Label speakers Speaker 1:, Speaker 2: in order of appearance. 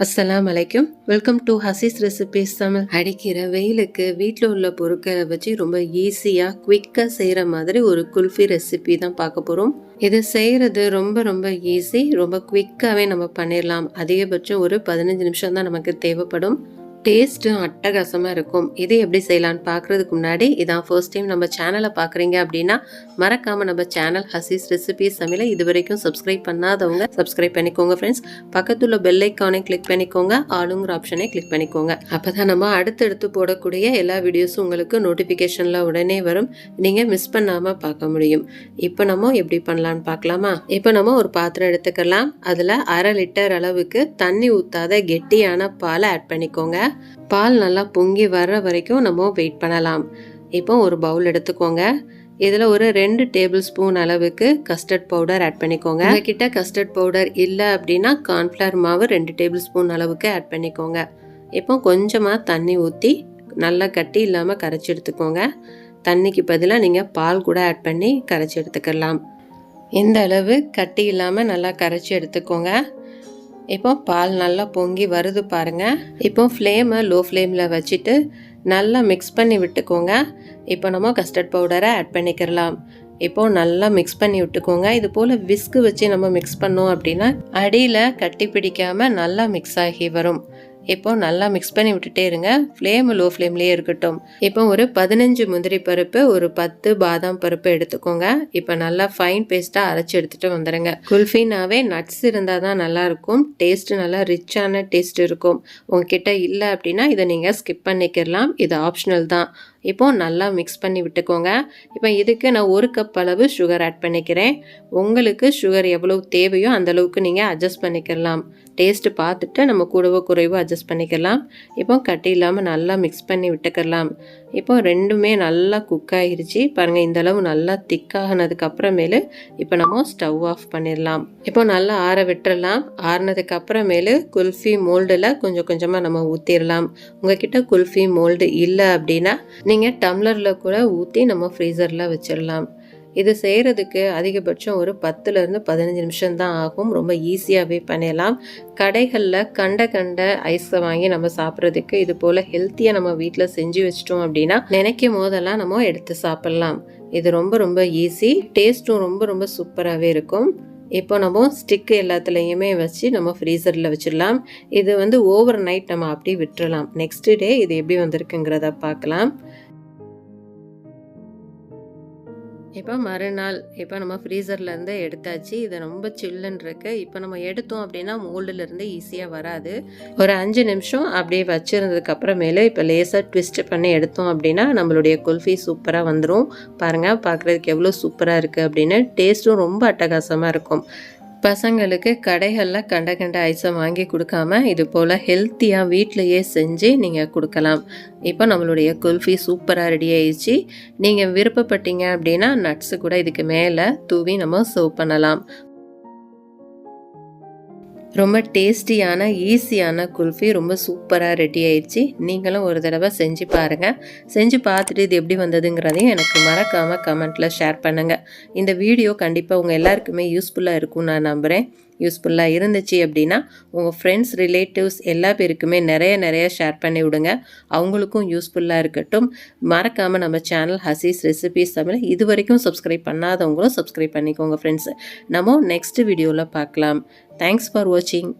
Speaker 1: அஸ்ஸலாமு அலைக்கும். Welcome to Hasee's recipes Tamil. அடிக்கிற வெயிலுக்கு வீட்டில் உள்ள பொருட்களை வச்சு ரொம்ப ஈஸியாக குவிக்காக செய்கிற மாதிரி ஒரு குல்ஃபி ரெசிபி தான் பார்க்க போகிறோம். இது செய்கிறது ரொம்ப ரொம்ப ஈஸி, ரொம்ப குவிக்காகவே நம்ம பண்ணிடலாம். அதிகபட்சம் ஒரு 15 நிமிஷம் தான் நமக்கு தேவைப்படும். டேஸ்ட்டும் அட்டகாசமாக இருக்கும். இது எப்படி செய்யலான்னு பார்க்குறதுக்கு முன்னாடி இதான் ஃபர்ஸ்ட் டைம் நம்ம சேனலை பார்க்குறீங்க அப்படின்னா மறக்காமல் நம்ம சேனல் ஹசீஸ் ரெசிபீஸ் தமிழை இது வரைக்கும் சப்ஸ்கிரைப் பண்ணாதவங்க சப்ஸ்கிரைப் பண்ணிக்கோங்க ஃப்ரெண்ட்ஸ். பக்கத்துல பெல் ஐக்கானை கிளிக் பண்ணிக்கோங்க, ஆளுங்கிற ஆப்ஷனை கிளிக் பண்ணிக்கோங்க. அப்போ தான் நம்ம அடுத்தடுத்து போடக்கூடிய எல்லா வீடியோஸும் உங்களுக்கு நோட்டிஃபிகேஷனில் உடனே வரும், நீங்கள் மிஸ் பண்ணாமல் பார்க்க முடியும். இப்போ நம்ம எப்படி பண்ணலான்னு பார்க்கலாமா? இப்போ நம்ம ஒரு பாத்திரம் எடுத்துக்கலாம். அதில் 1/2 லிட்டர் அளவுக்கு தண்ணி ஊற்றாத கெட்டியான பாலை ஆட் பண்ணிக்கோங்க. பால் நல்லா பொங்கி வர்ற வரைக்கும் நம்ம வெயிட் பண்ணலாம். இப்போ ஒரு பவுல் எடுத்துக்கோங்க. இதில் ஒரு 2 டேபிள் ஸ்பூன் அளவுக்கு கஸ்டர்ட் பவுடர் ஆட் பண்ணிக்கோங்க. உங்ககிட்ட கஸ்டர்ட் பவுடர் இல்லை அப்படின்னா கார்ன்ஃப்ளவர் மாவு 2 டேபிள் ஸ்பூன் அளவுக்கு ஆட் பண்ணிக்கோங்க. இப்போ கொஞ்சமாக தண்ணி ஊற்றி நல்லா கட்டி இல்லாமல் கரைச்சி எடுத்துக்கோங்க. தண்ணிக்கு பதிலாக நீங்கள் பால் கூட ஆட் பண்ணி கரைச்சி எடுத்துக்கலாம். இந்த அளவு கட்டி இல்லாமல் நல்லா கரைச்சி எடுத்துக்கோங்க. இப்போ பால் நல்லா பொங்கி வருது பாருங்கள். இப்போ ஃப்ளேமை லோ ஃப்ளேமில் வச்சுட்டு நல்லா மிக்ஸ் பண்ணி விட்டுக்கோங்க. இப்போ நம்ம கஸ்டர்ட் பவுடரை ஆட் பண்ணிக்கிறலாம். இப்போ நல்லா மிக்ஸ் பண்ணி விட்டுக்கோங்க. இது போல் விஸ்கு வச்சு நம்ம மிக்ஸ் பண்ணோம் அப்படின்னா அடியில் கட்டி பிடிக்காமல் நல்லா மிக்ஸ் ஆகி வரும். இப்போ நல்லா மிக்ஸ் பண்ணி விட்டுட்டே இருங்க. ஃப்ளேம் லோ ஃப்ளேம்லேயே இருக்கட்டும். இப்போ ஒரு 15 முந்திரி பருப்பு, ஒரு 10 பாதாம் பருப்பு எடுத்துக்கோங்க. இப்போ நல்லா ஃபைன் பேஸ்ட்டாக அரைச்சி எடுத்துகிட்டு வந்துடுங்க. குல்ஃபினாவே நட்ஸ் இருந்தால் தான் நல்லாயிருக்கும். டேஸ்ட்டு நல்லா ரிச்சான டேஸ்ட் இருக்கும். உங்ககிட்ட இல்லை அப்படின்னா இதை நீங்கள் ஸ்கிப் பண்ணிக்கிறலாம், இது ஆப்ஷனல் தான். இப்போ நல்லா மிக்ஸ் பண்ணி விட்டுக்கோங்க. இப்போ இதுக்கு நான் 1 கப் அளவு சுகர் ஆட் பண்ணிக்கிறேன். உங்களுக்கு சுகர் எவ்வளவு தேவையோ அந்தளவுக்கு நீங்கள் அட்ஜஸ்ட் பண்ணிக்கலாம். டேஸ்ட்டு பார்த்துட்டு நம்ம கூடவோ குறைவோ அட்ஜஸ்ட் பண்ணிக்கலாம். இப்போ கட்டி இல்லாமல் நல்லா மிக்ஸ் பண்ணி விட்டுக்கலாம். இப்போ ரெண்டுமே நல்லா குக் ஆகிருச்சு பாருங்கள். இந்த அளவு நல்லா திக்காகினதுக்கு அப்புறமேலு இப்போ நம்ம ஸ்டவ் ஆஃப் பண்ணிடலாம். இப்போ நல்லா ஆற விட்டுறலாம். ஆறினதுக்கு அப்புறமேலு குல்ஃபி மோல்டில் கொஞ்சம் கொஞ்சமாக நம்ம ஊற்றிடலாம். உங்ககிட்ட குல்ஃபி மோல்டு இல்லை அப்படின்னா நீங்கள் டம்ளரில் கூட ஊற்றி நம்ம ஃப்ரீசரில் வச்சிடலாம். இது செய்கிறதுக்கு அதிகபட்சம் ஒரு 10லேருந்து 15 நிமிஷம் தான் ஆகும். ரொம்ப ஈஸியாகவே பண்ணிடலாம். கடைகளில் கண்ட ஐஸை வாங்கி நம்ம சாப்பிட்றதுக்கு இது போல் ஹெல்த்தியாக நம்ம வீட்டில் செஞ்சு வச்சிட்டோம் அப்படின்னா நினைக்கும் போதெல்லாம் நம்ம எடுத்து சாப்பிட்லாம். இது ரொம்ப ரொம்ப ஈஸி, டேஸ்ட்டும் ரொம்ப ரொம்ப சூப்பராகவே இருக்கும். இப்போ நம்ம ஸ்டிக்கு எல்லாத்துலேயுமே வச்சு நம்ம ஃப்ரீசரில் வச்சிடலாம். இது ஓவர் நைட் நம்ம அப்படியே விட்டுறலாம். நெக்ஸ்ட் டே இது எப்படி வந்திருக்குங்கிறத பார்க்கலாம். இப்போ மறுநாள் இப்போ நம்ம ஃப்ரீசர்லேருந்து எடுத்தாச்சு. இது ரொம்ப சில்லுன்னு இருக்குது. இப்போ நம்ம எடுத்தோம் அப்படின்னா மோல்டுலேருந்து ஈஸியாக வராது. ஒரு 5 நிமிஷம் அப்படியே வச்சுருந்ததுக்கு அப்புறமேலே இப்போ லேசாக ட்விஸ்ட் பண்ணி எடுத்தோம் அப்படின்னா நம்மளுடைய குல்ஃபி சூப்பராக வந்துடும். பாருங்கள், பார்க்குறதுக்கு எவ்வளோ சூப்பராக இருக்குது அப்படின்னு. டேஸ்ட்டும் ரொம்ப அட்டகாசமாக இருக்கும். பசங்களுக்கு கடைகளில் கண்ட ஐஸை வாங்கி கொடுக்காம இது போல் ஹெல்த்தியாக வீட்டிலையே செஞ்சு நீங்கள் கொடுக்கலாம். இப்போ நம்மளுடைய குல்ஃபி சூப்பராக ரெடி ஆயிடுச்சு. நீங்கள் விருப்பப்பட்டீங்க அப்படின்னா நட்ஸு கூட இதுக்கு மேலே தூவி நம்ம சர்வ் பண்ணலாம். ரொம்ப டேஸ்டியான ஈஸியான குல்ஃபி ரொம்ப சூப்பராக ரெடி ஆயிடுச்சு. நீங்களும் ஒரு தடவை செஞ்சு பாருங்கள். செஞ்சு பார்த்துட்டு இது எப்படி வந்ததுங்கிறதையும் எனக்கு மறக்காமல் கமெண்ட்டில் ஷேர் பண்ணுங்கள். இந்த வீடியோ கண்டிப்பாக உங்கள் எல்லாருக்குமே யூஸ்ஃபுல்லாக இருக்கும்னு நான் நம்புகிறேன். யூஸ்ஃபுல்லாக இருந்துச்சு அப்படின்னா உங்கள் ஃப்ரெண்ட்ஸ், ரிலேட்டிவ்ஸ் எல்லா பேருக்குமே நிறைய ஷேர் பண்ணி விடுங்க. அவங்களுக்கும் யூஸ்ஃபுல்லாக இருக்கட்டும். மறக்காமல் நம்ம சேனல் ஹசீஸ் ரெசிபீஸ் தமிழ் இது வரைக்கும் சப்ஸ்கிரைப் பண்ணாதவங்களும் சப்ஸ்கிரைப் பண்ணிக்கோங்க ஃப்ரெண்ட்ஸ். நம்ம நெக்ஸ்ட் வீடியோவில் பார்க்கலாம். தேங்க்ஸ் ஃபார் வாட்சிங்.